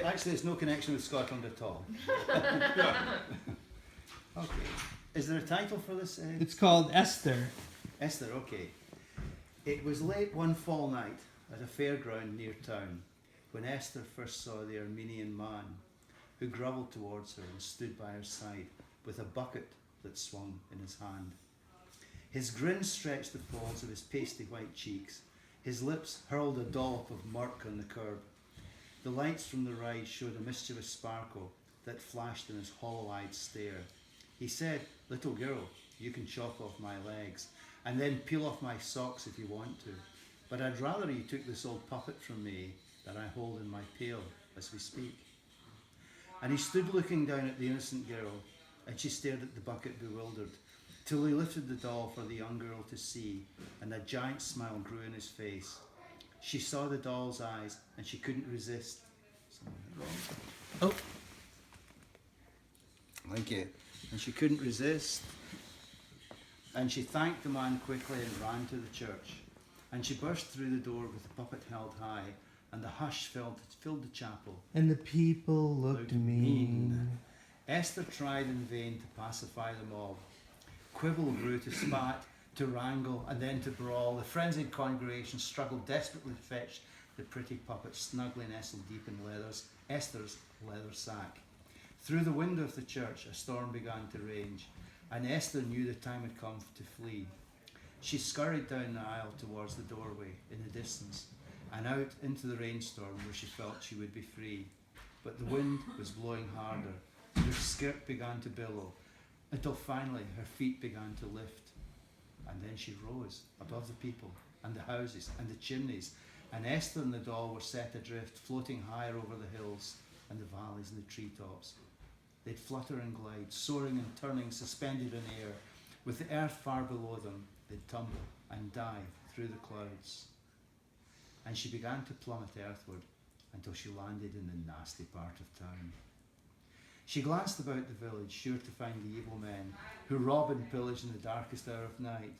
Actually, it's no connection with Scotland at all. Okay. Is there a title for this? It's called Esther. Esther, okay. It was late one fall night at a fairground near town when Esther first saw the Armenian man who grovelled towards her and stood by her side with a bucket that swung in his hand. His grin stretched the folds of his pasty white cheeks. His lips hurled a dollop of murk on the curb. The lights from the ride showed a mischievous sparkle that flashed in his hollow-eyed stare. He said, "Little girl, you can chop off my legs and then peel off my socks if you want to. But I'd rather you took this old puppet from me that I hold in my pail as we speak." And he stood looking down at the innocent girl, and she stared at the bucket bewildered, till he lifted the doll for the young girl to see, and a giant smile grew in his face. She saw the doll's eyes, and she couldn't resist. Oh. Thank you. And she couldn't resist. And she thanked the man quickly and ran to the church. And she burst through the door with the puppet held high, and the hush filled the chapel. And the people looked mean. Esther tried in vain to pacify the mob. Quibble grew to spat, to wrangle, and then to brawl. The frenzied congregation struggled desperately to fetch the pretty puppet snugly nestled deep in Esther's leather sack. Through the window of the church a storm began to rage, and Esther knew the time had come to flee. She scurried down the aisle towards the doorway in the distance, and out into the rainstorm where she felt she would be free. But the wind was blowing harder, and her skirt began to billow, until finally her feet began to lift. And then she rose above the people, and the houses, and the chimneys, and Esther and the doll were set adrift, floating higher over the hills, and the valleys, and the treetops. They'd flutter and glide, soaring and turning, suspended in air. With the earth far below them, they'd tumble and dive through the clouds. And she began to plummet earthward until she landed in the nasty part of town. She glanced about the village, sure to find the evil men who rob and pillage in the darkest hour of night.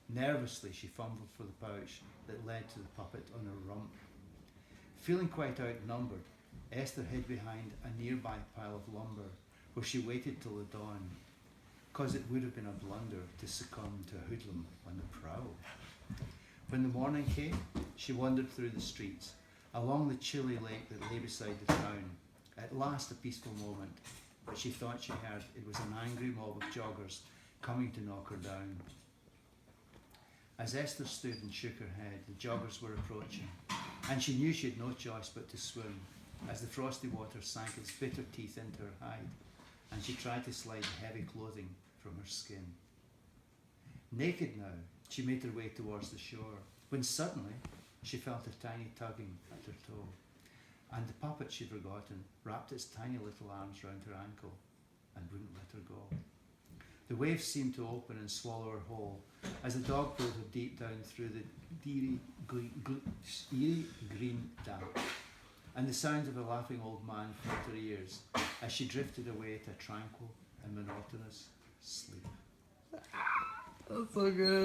Nervously she fumbled for the pouch that led to the puppet on her rump. Feeling quite outnumbered, Esther hid behind a nearby pile of lumber, where she waited till the dawn, 'cause it would have been a blunder to succumb to a hoodlum on the prowl. When the morning came, she wandered through the streets, along the chilly lake that lay beside the town. At last a peaceful moment, but she thought she heard it was an angry mob of joggers coming to knock her down. As Esther stood and shook her head, the joggers were approaching, and she knew she had no choice but to swim, as the frosty water sank its bitter teeth into her hide, and she tried to slide the heavy clothing from her skin. Naked now, she made her way towards the shore, when suddenly she felt a tiny tugging at her toe, and the puppet she'd forgotten wrapped its tiny little arms round her ankle and wouldn't let her go. The waves seemed to open and swallow her whole, as the dog pulled her deep down through the eerie green damp, and the sounds of a laughing old man filled her ears as she drifted away to a tranquil and monotonous sleep. That's so good.